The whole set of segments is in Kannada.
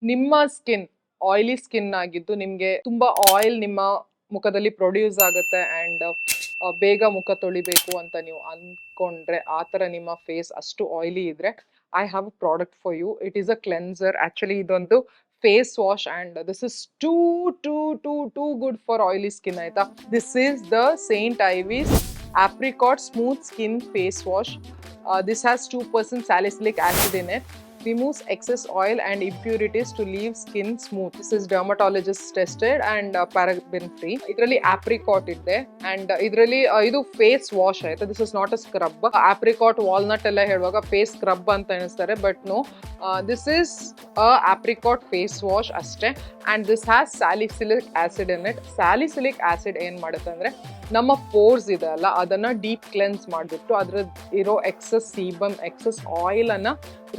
ನಿಮ್ಮ ಸ್ಕಿನ್ ಆಯಿಲಿ ಸ್ಕಿನ್ ಆಗಿದ್ದು ನಿಮಗೆ ತುಂಬಾ ಆಯಿಲ್ ನಿಮ್ಮ ಮುಖದಲ್ಲಿ ಪ್ರೊಡ್ಯೂಸ್ ಆಗುತ್ತೆ ಅಂಡ್ ಬೇಗ ಮುಖ ತೊಳಿಬೇಕು ಅಂತ ನೀವು ಅನ್ಕೊಂಡ್ರೆ ಆ ಥರ ನಿಮ್ಮ ಫೇಸ್ ಅಷ್ಟು ಆಯಿಲಿ ಇದ್ರೆ I have a product for you. It is a cleanser. Actually ಇದೊಂದು face wash and this is too good for oily skin ಆಯ್ತಾ. This is the Saint Ives apricot smooth skin face wash. This has 2% salicylic acid in it. Removes excess oil and impurities to leave skin smooth. This is dermatologist tested and paraben free. ಇದರಲ್ಲಿ apricot ಇದೆ and ಇದರಲ್ಲಿ ಇದು ಫೇಸ್ ವಾಶ್ ಆಯ್ತಾ. This is not a scrub. apricot walnut ಎಲ್ಲ ಹೇಳುವಾಗ ಫೇಸ್ ಸ್ಕ್ರಬ್ ಅಂತ ಎಣಿಸ್ತಾರೆ, but no, this is apricot face wash ಅಷ್ಟೇ. and this has salicylic acid in it. salicylic acid ಏನ್ ಮಾಡುತ್ತೆ ಅಂದ್ರೆ ನಮ್ಮ ಪೋರ್ಸ್ ಇದೆ ಅಲ್ಲ ಅದನ್ನ ಡೀಪ್ ಕ್ಲೆನ್ಸ್ ಮಾಡಿಬಿಟ್ಟು ಅದ್ರದ್ದು ಇರೋ ಎಕ್ಸಸ್ ಸೀಬಮ್, ಎಕ್ಸಸ್ ಆಯಿಲ್ ಅನ್ನ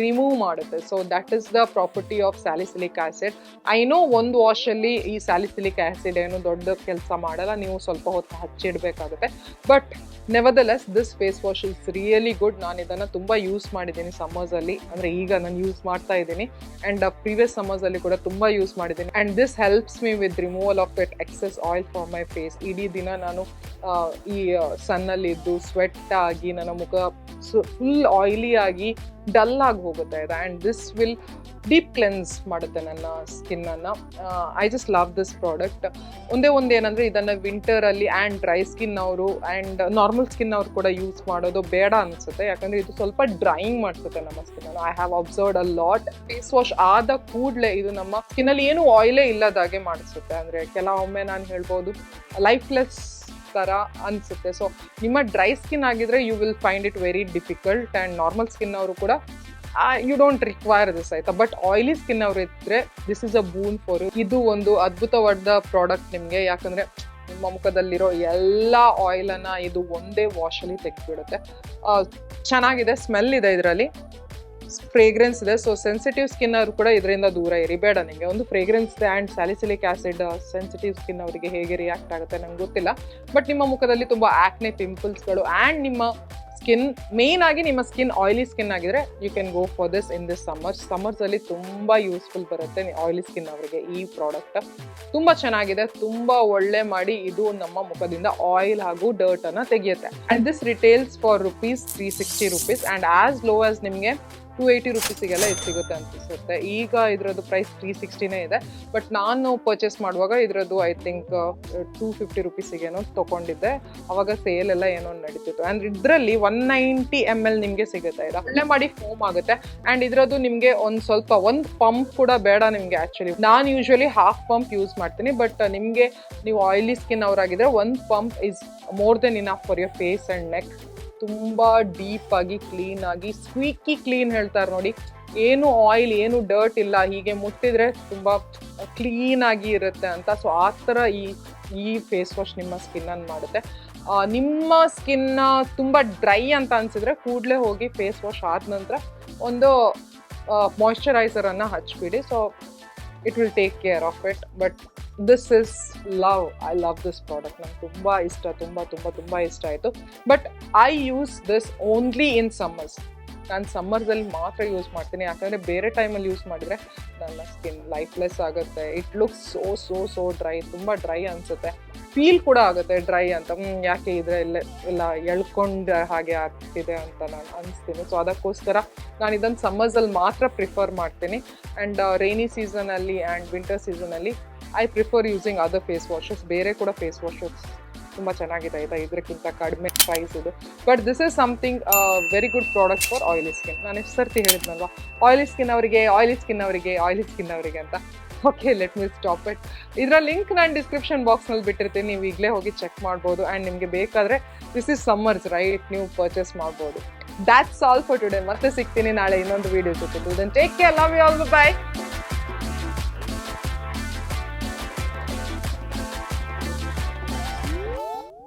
ರಿಮೂವ್ ಮಾಡುತ್ತೆ. So that is the property of salicylic acid. I know ಒಂದು ವಾಶ್ ಅಲ್ಲಿ ಈ ಸ್ಯಾಲಿಸಿಲಿಕ್ ಆಸಿಡ್ ಏನು ದೊಡ್ಡ ಕೆಲಸ ಮಾಡಲ್ಲ, ನೀವು ಸ್ವಲ್ಪ ಹೊತ್ತು ಹಚ್ಚಿಡ್ಬೇಕಾಗುತ್ತೆ. But nevertheless this face wash is really good. ನಾನು ಇದನ್ನ ತುಂಬಾ ಯೂಸ್ ಮಾಡಿದ್ದೀನಿ ಸಮ್ಮರ್ಸ್ ಅಲ್ಲಿ, ಅಂದ್ರೆ ಈಗ ನಾನು ಯೂಸ್ ಮಾಡ್ತಾ ಇದ್ದೀನಿ ಅಂಡ್ ಪ್ರೀವಿಯಸ್ ಸಮ್ಮರ್ಸ್ ಅಲ್ಲಿ ಕೂಡ ತುಂಬಾ ಯೂಸ್ ಮಾಡಿದ್ದೀನಿ. And this helps me with removal of it excess oil from my face. ಇಡೀ ದಿನ ನಾನು ಈ ಸನ್ನಲ್ಲಿದ್ದು ಸ್ವೆಟ್ ಆಗಿ ನನ್ನ ಮುಖ ಫುಲ್ ಆಯಿಲಿ ಆಗಿ ಡಲ್ ಆಗಿ ಹೋಗುತ್ತೆ ಇದೆ. And this will deep cleanse ಮಾಡುತ್ತೆ ನನ್ನ ಸ್ಕಿನ್ ಅನ್ನ. I just love this product. ಒಂದೇ ಏನಂದ್ರೆ ಇದನ್ನ ವಿಂಟರ್ ಅಲ್ಲಿ ಆ್ಯಂಡ್ ಡ್ರೈ ಸ್ಕಿನ್ ಅವರು ಆ್ಯಂಡ್ ನಾರ್ಮಲ್ ಸ್ಕಿನ್ ಅವ್ರು ಕೂಡ ಯೂಸ್ ಮಾಡೋದು ಬೇಡ ಅನ್ಸುತ್ತೆ, ಯಾಕಂದ್ರೆ ಇದು ಸ್ವಲ್ಪ ಡ್ರೈಯಿಂಗ್ ಮಾಡಿಸುತ್ತೆ ನಮ್ಮ ಸ್ಕಿನ್ ಅನ್ನು. I have observed a lot. Face wash ಆದ ಕೂಡಲೇ ಇದು ನಮ್ಮ ಸ್ಕಿನ್ ಅಲ್ಲಿ ಏನು ಆಯಿಲೇ ಇಲ್ಲದಾಗೆ ಮಾಡಿಸುತ್ತೆ. ಅಂದ್ರೆ ಕೆಲವೊಮ್ಮೆ ನಾನು ಹೇಳ್ಬೋದು ಲೈಫ್ಲೆಸ್ ತರ ಅನ್ಸುತ್ತೆ. ಸೊ ನಿಮ್ಮ ಡ್ರೈ ಸ್ಕಿನ್ ಆಗಿದ್ರೆ you will find it very difficult and normal skin ಅವರು ಕೂಡ ಯು ಡೋಂಟ್ ರಿಕ್ವೈರ್ ದಿಸ್ ಆಯ್ತಾ. ಬಟ್ ಆಯಿಲಿ ಸ್ಕಿನ್ ಅವ್ರು ಇದ್ರೆ this is a boon for you. ಇದು ಒಂದು ಅದ್ಭುತವಾದ ಪ್ರಾಡಕ್ಟ್ ನಿಮ್ಗೆ, ಯಾಕಂದ್ರೆ ನಿಮ್ಮ ಮುಖದಲ್ಲಿರೋ ಎಲ್ಲ ಆಯಿಲ್ ಅನ್ನ ಇದು ಒಂದೇ ವಾಶ್ ಅಲ್ಲಿ ತೆಗೆದ್ಬಿಡುತ್ತೆ. ಚೆನ್ನಾಗಿದೆ, ಸ್ಮೆಲ್ ಇದೆ ಇದರಲ್ಲಿ, ಫ್ರೇಗ್ರೆನ್ಸ್ ಇದೆ. ಸೊ ಸೆನ್ಸಿಟಿವ್ ಸ್ಕಿನ್ ಅವರು ಕೂಡ ಇದರಿಂದ ದೂರ ಇರಿ, ಬೇಡ ನಿಮಗೆ. ಒಂದು ಫ್ರೇಗ್ರೆನ್ಸ್ ಇದೆ and salicylic acid sensitive skin ಅವರಿಗೆ ಹೇಗೆ ರಿಯಾಕ್ಟ್ ಆಗುತ್ತೆ ನಂಗೆ ಗೊತ್ತಿಲ್ಲ. ಬಟ್ ನಿಮ್ಮ ಮುಖದಲ್ಲಿ ತುಂಬ ಆಕ್ನೆ, ಪಿಂಪಲ್ಸ್ಗಳು ಆ್ಯಂಡ್ ನಿಮ್ಮ ಸ್ಕಿನ್ ಮೇನ್ ಆಗಿ ನಿಮ್ಮ ಸ್ಕಿನ್ ಆಯಿಲಿ ಸ್ಕಿನ್ ಆಗಿದ್ರೆ you can go for this in this summers ಅಲ್ಲಿ ತುಂಬಾ ಯೂಸ್ಫುಲ್ ಬರುತ್ತೆ ಆಯಿಲಿ ಸ್ಕಿನ್ ಅವರಿಗೆ. ಈ ಪ್ರಾಡಕ್ಟ್ ತುಂಬಾ ಚೆನ್ನಾಗಿದೆ, ತುಂಬಾ ಒಳ್ಳೆ ಮಾಡಿ ಇದು ನಮ್ಮ ಮುಖದಿಂದ ಆಯಿಲ್ ಹಾಗೂ ಡರ್ಟ್ ಅನ್ನ ತೆಗೆಯುತ್ತೆ. And this retails for ₹360 and as low as ನಿಮಗೆ ₹280 ಇದು ಸಿಗುತ್ತೆ ಅನ್ಸುತ್ತೆ. ಈಗ ಇದರದ್ದು ಪ್ರೈಸ್ ₹360 ಇದೆ, ಬಟ್ ನಾನು ಪರ್ಚೇಸ್ ಮಾಡುವಾಗ ಇದರದ್ದು ಐ ಥಿಂಕ್ ₹250 ಏನೋ ತೊಗೊಂಡಿದ್ದೆ. ಅವಾಗ ಸೇಲ್ ಎಲ್ಲ ಏನೋ ನಡೀತಿತ್ತು. ಆ್ಯಂಡ್ ಇದರಲ್ಲಿ 190 ml ನಿಮಗೆ ಸಿಗುತ್ತೆ. ಇದು ಒಳ್ಳೆ ಮಾಡಿ ಫೋಮ್ ಆಗುತ್ತೆ. ಆ್ಯಂಡ್ ಇದರದ್ದು ನಿಮಗೆ ಒಂದು ಪಂಪ್ ಕೂಡ ಬೇಡ ನಿಮಗೆ. ಆ್ಯಕ್ಚುಲಿ ನಾನು ಯೂಶ್ವಲಿ ಹಾಫ್ ಪಂಪ್ ಯೂಸ್ ಮಾಡ್ತೀನಿ, ಬಟ್ ನಿಮಗೆ ನೀವು ಆಯಿಲಿ ಸ್ಕಿನ್ ಅವರಾಗಿದ್ರೆ 1 pump is more than enough for your face and neck. ತುಂಬಾ ಡೀಪ್ ಆಗಿ ಕ್ಲೀನ್ ಆಗಿ ಸ್ಕ್ವೀಕಿ ಕ್ಲೀನ್ ಹೇಳ್ತಾರೆ ನೋಡಿ, ಏನು ಆಯಿಲ್ ಏನು ಡರ್ಟ್ ಇಲ್ಲ, ಹೀಗೆ ಮುಟ್ಟಿದ್ರೆ ತುಂಬಾ ಕ್ಲೀನ್ ಆಗಿ ಇರುತ್ತೆ ಅಂತ. ಸೊ ಆ ಥರ ಈ ಫೇಸ್ ವಾಶ್ ನಿಮ್ಮ ಸ್ಕಿನ್ ಅನ್ನು ಮಾಡುತ್ತೆ. ನಿಮ್ಮ ಸ್ಕಿನ್ ತುಂಬಾ ಡ್ರೈ ಅಂತ ಅನ್ಸಿದ್ರೆ ಕೂಡಲೇ ಹೋಗಿ ಫೇಸ್ ವಾಶ್ ಆದ ನಂತರ ಒಂದು ಮಾಯಿಶ್ಚರೈಸರ್ ಅನ್ನ ಹಚ್ಬಿಡಿ. So it will take care of it. But this is love. I love this product. ನಂಗೆ ತುಂಬ ಇಷ್ಟ, ತುಂಬ ಇಷ್ಟ ಆಯಿತು. But I use this only in summers. ನಾನು ಸಮ್ಮರ್ಸಲ್ಲಿ ಮಾತ್ರ ಯೂಸ್ ಮಾಡ್ತೀನಿ, ಯಾಕಂದರೆ ಬೇರೆ ಟೈಮಲ್ಲಿ ಯೂಸ್ ಮಾಡಿದರೆ ನನ್ನ ಸ್ಕಿನ್ ಲೈಫ್ಲೆಸ್ ಆಗುತ್ತೆ. ಇಟ್ ಲುಕ್ಸ್ ಸೋ ಡ್ರೈ, ತುಂಬ ಡ್ರೈ ಅನಿಸುತ್ತೆ. ಫೀಲ್ ಕೂಡ ಆಗುತ್ತೆ ಡ್ರೈ ಅಂತ, ಯಾಕೆ ಇದ್ರೆ ಎಲ್ಲ ಎಳ್ಕೊಂಡು ಹಾಗೆ ಆಗ್ತಿದೆ ಅಂತ ನಾನು ಅನಿಸ್ತೀನಿ. ಸೊ ಅದಕ್ಕೋಸ್ಕರ ನಾನು ಇದನ್ನು ಸಮ್ಮರ್ಸಲ್ಲಿ ಮಾತ್ರ ಪ್ರಿಫರ್ ಮಾಡ್ತೀನಿ. ಆ್ಯಂಡ್ ರೈನಿ ಸೀಸನಲ್ಲಿ ಆ್ಯಂಡ್ ವಿಂಟರ್ ಸೀಸನಲ್ಲಿ I prefer using other face washes. ಬೇರೆ ಕೂಡ ಫೇಸ್ ವಾಶಸ್ ತುಂಬ ಚೆನ್ನಾಗಿದೆ ಆಯಿತಾ, ಇದಕ್ಕಿಂತ ಕಡಿಮೆ ಪ್ರೈಸ್ ಇದು. But this is something very good product for oily skin. ನಾನು ಎಷ್ಟು ಸರ್ತಿ ಹೇಳಿದ್ನಲ್ವಾ, ಆಯಿಲಿ ಸ್ಕಿನ್ ಅವರಿಗೆ ಅಂತ. Okay, let me stop it. ಇದರ ಲಿಂಕ್ ನಾನು ಡಿಸ್ಕ್ರಿಪ್ಷನ್ ಬಾಕ್ಸ್ನಲ್ಲಿ ಬಿಟ್ಟಿರ್ತೀನಿ, ನೀವು ಈಗಲೇ ಹೋಗಿ ಚೆಕ್ ಮಾಡ್ಬೋದು. ಆ್ಯಂಡ್ ನಿಮಗೆ ಬೇಕಾದರೆ ದಿಸ್ ಇಸ್ ಸಮ್ಮರ್ಸ್ ರೈಟ್, ನೀವು ಪರ್ಚೇಸ್ ಮಾಡ್ಬೋದು. That's all for today. ಮತ್ತೆ ಸಿಗ್ತೀನಿ ನಾಳೆ ಇನ್ನೊಂದು ವೀಡಿಯೋ ಜೊತೆ. Take care, love you all, by.